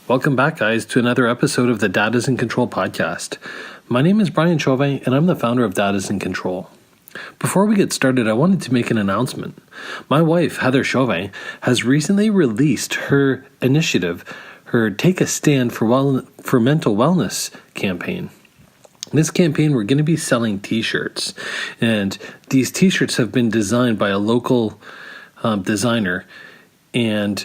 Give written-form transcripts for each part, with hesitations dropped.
Welcome back, guys, to another episode of the Dad is in Control podcast. My name is Brian Chauvin, and I'm the founder of Dad is in Control. Before we get started, I wanted to make an announcement. My wife, Heather Chauvin, has recently released her initiative, her Take a Stand for Mental Wellness campaign. This campaign, we're going to be selling t-shirts, and these t-shirts have been designed by a local designer, and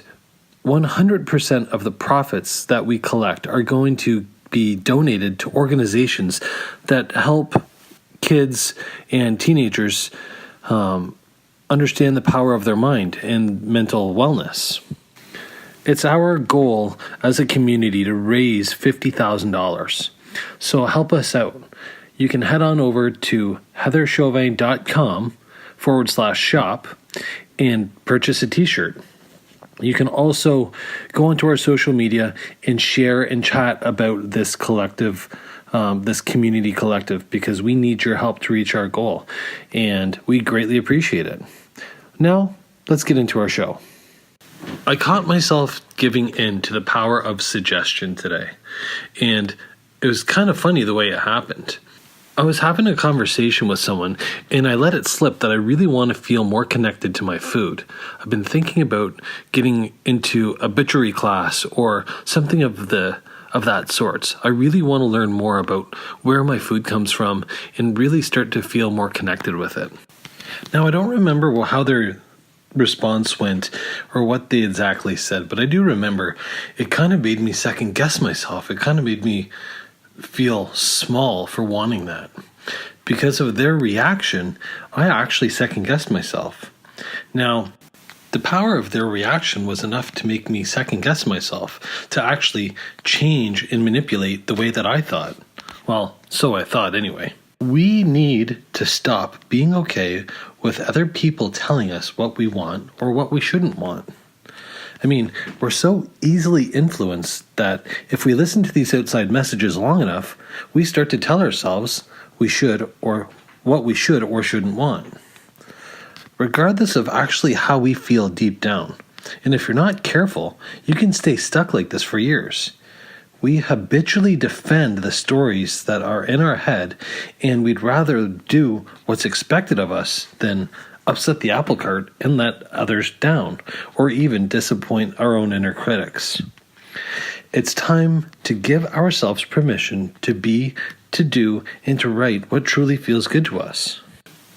100% of the profits that we collect are going to be donated to organizations that help kids and teenagers understand the power of their mind and mental wellness. It's our goal as a community to raise $50,000. So help us out. You can head on over to heatherchauvin.com/shop and purchase a t-shirt. You can also go onto our social media and share and chat about this collective, this community collective, because we need your help to reach our goal, and we greatly appreciate it. Now, let's get into our show. I caught myself giving in to the power of suggestion today, and it was kind of funny the way it happened. I was having a conversation with someone, and I let it slip that I really want to feel more connected to my food. I've been thinking about getting into a butchery class or something of that sort. I really want to learn more about where my food comes from and really start to feel more connected with it. Now, I don't remember how their response went or what they exactly said, but I do remember it kind of made me second guess myself. It kind of made me feel small for wanting that. Because of their reaction, I actually second guessed myself. Now, the power of their reaction was enough to make me second guess myself, to actually change and manipulate the way that I thought. Well, so I thought anyway. We need to stop being okay with other people telling us what we want or what we shouldn't want. I mean, we're so easily influenced that if we listen to these outside messages long enough, we start to tell ourselves we should or what we should or shouldn't want, regardless of actually how we feel deep down. And if you're not careful, you can stay stuck like this for years. We habitually defend the stories that are in our head, and we'd rather do what's expected of us than upset the apple cart and let others down, or even disappoint our own inner critics. It's time to give ourselves permission to be, to do, and to write what truly feels good to us.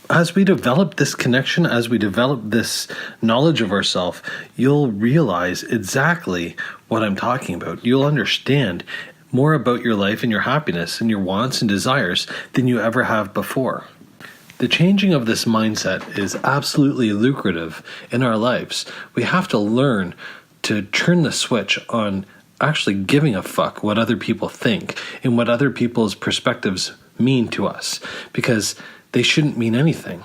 As we develop this connection, as we develop this knowledge of ourselves, you'll realize exactly what I'm talking about. You'll understand more about your life and your happiness and your wants and desires than you ever have before. The changing of this mindset is absolutely lucrative in our lives. We have to learn to turn the switch on actually giving a fuck what other people think and what other people's perspectives mean to us, because they shouldn't mean anything.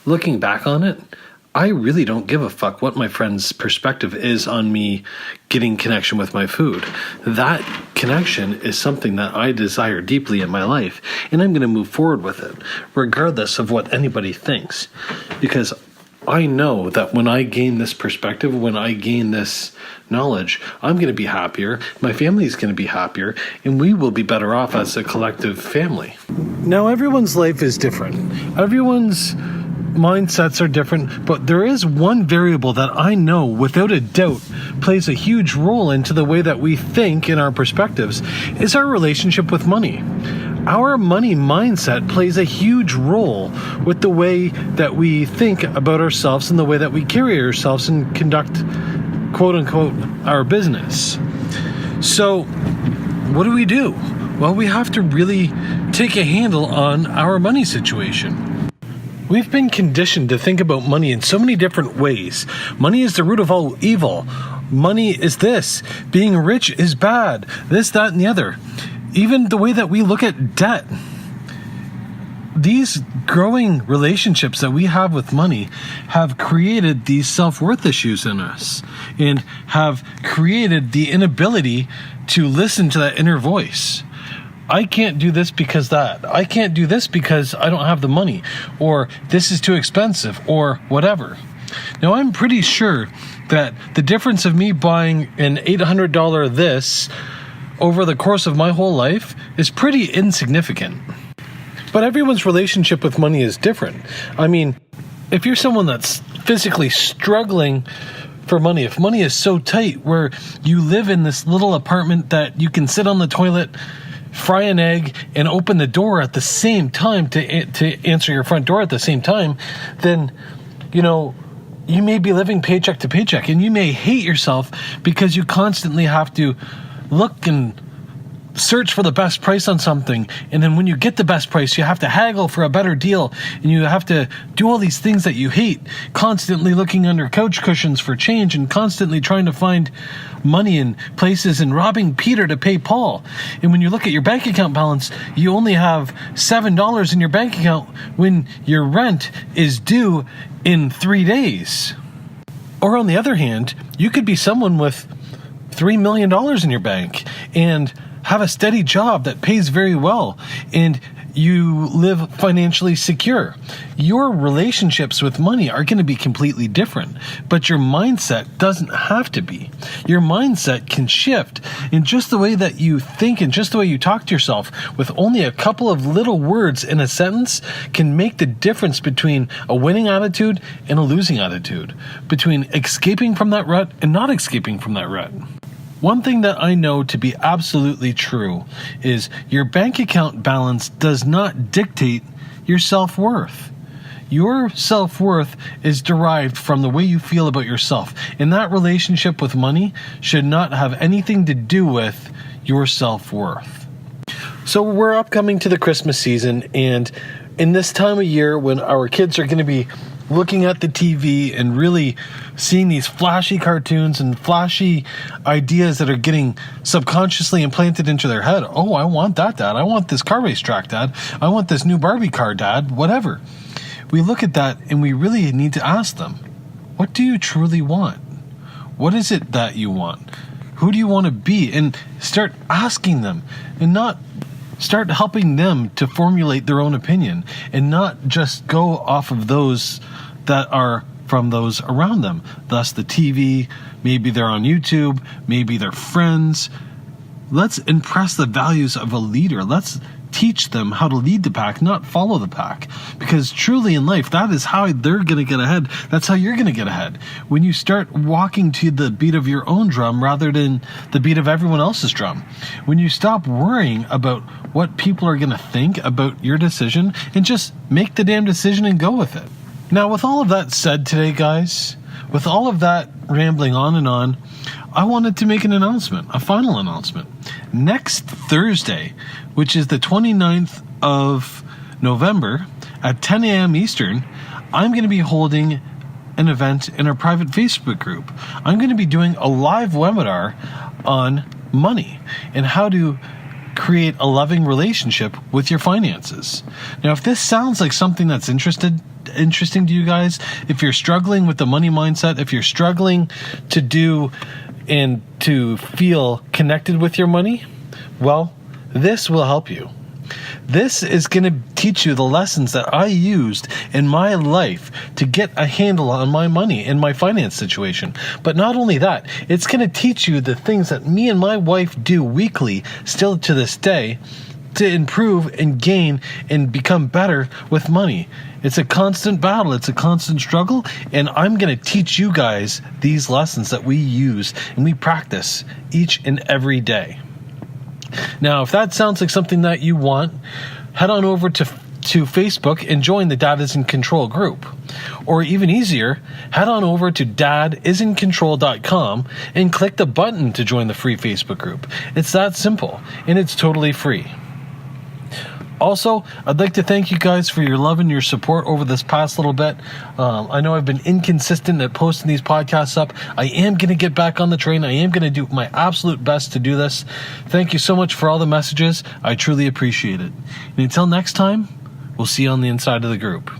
Looking back on it, I really don't give a fuck what my friend's perspective is on me getting connection with my food. That connection is something that I desire deeply in my life, and I'm going to move forward with it, regardless of what anybody thinks. Because I know that when I gain this perspective, when I gain this knowledge, I'm going to be happier, my family is going to be happier, and we will be better off as a collective family. Now, everyone's life is different. Everyone's mindsets are different, but there is one variable that I know without a doubt plays a huge role into the way that we think in our perspectives, is our relationship with money. Our money mindset plays a huge role with the way that we think about ourselves and the way that we carry ourselves and conduct, quote unquote, our business. So what do? Well, we have to really take a handle on our money situation. We've been conditioned to think about money in so many different ways. Money is the root of all evil. Money is this. Being rich is bad. This, that, and the other. Even the way that we look at debt. These growing relationships that we have with money have created these self-worth issues in us and have created the inability to listen to that inner voice. I can't do this because that. I can't do this because I don't have the money, or this is too expensive, or whatever. Now, I'm pretty sure that the difference of me buying an $800 this over the course of my whole life is pretty insignificant. But everyone's relationship with money is different. I mean, if you're someone that's physically struggling for money, if money is so tight where you live in this little apartment that you can sit on the toilet, fry an egg, and open the door at the same time to answer your front door at the same time, then, you may be living paycheck to paycheck, and you may hate yourself because you constantly have to look and search for the best price on something, and then when you get the best price, you have to haggle for a better deal, and you have to do all these things that you hate, constantly looking under couch cushions for change and constantly trying to find money in places and robbing Peter to pay Paul. And when you look at your bank account balance, you only have $7 in your bank account when your rent is due in 3 days. Or on the other hand, you could be someone with $3 million in your bank and have a steady job that pays very well, and you live financially secure. Your relationships with money are going to be completely different, but your mindset doesn't have to be. Your mindset can shift in just the way that you think and just the way you talk to yourself. With only a couple of little words in a sentence can make the difference between a winning attitude and a losing attitude, between escaping from that rut and not escaping from that rut. One thing that I know to be absolutely true is your bank account balance does not dictate your self-worth. Your self-worth is derived from the way you feel about yourself, and that relationship with money should not have anything to do with your self-worth. So we're upcoming to the Christmas season, and in this time of year when our kids are going to be looking at the TV and really seeing these flashy cartoons and flashy ideas that are getting subconsciously implanted into their head. Oh, I want that, Dad. I want this car race track, Dad. I want this new Barbie car, Dad. Whatever. We look at that and we really need to ask them, what do you truly want? What is it that you want? Who do you want to be? And start asking them, and not start helping them to formulate their own opinion, and not just go off of those that are from those around them. Thus the TV, maybe they're on YouTube, maybe they're friends. Let's impress the values of a leader. Let's teach them how to lead the pack, not follow the pack. Because truly in life, that is how they're going to get ahead. That's how you're going to get ahead. When you start walking to the beat of your own drum rather than the beat of everyone else's drum. When you stop worrying about what people are going to think about your decision and just make the damn decision and go with it. Now, with all of that said today, guys, with all of that rambling on and on, I wanted to make an announcement, a final announcement. Next Thursday, which is the 29th of November at 10 a.m. Eastern, I'm going to be holding an event in our private Facebook group. I'm going to be doing a live webinar on money and how to create a loving relationship with your finances. Now, if this sounds like something that's interesting to you guys, if you're struggling with the money mindset, if you're struggling to do and to feel connected with your money, well, this will help you. This is going to teach you the lessons that I used in my life to get a handle on my money and my finance situation. But not only that, it's going to teach you the things that me and my wife do weekly, still to this day, to improve and gain and become better with money. It's a constant battle. It's a constant struggle. And I'm going to teach you guys these lessons that we use and we practice each and every day. Now, if that sounds like something that you want, head on over to Facebook and join the Dad is in Control group. Or even easier, head on over to dadisincontrol.com and click the button to join the free Facebook group. It's that simple, and it's totally free. Also, I'd like to thank you guys for your love and your support over this past little bit. I know I've been inconsistent at posting these podcasts up. I am going to get back on the train. I am going to do my absolute best to do this. Thank you so much for all the messages. I truly appreciate it. And until next time, we'll see you on the inside of the group.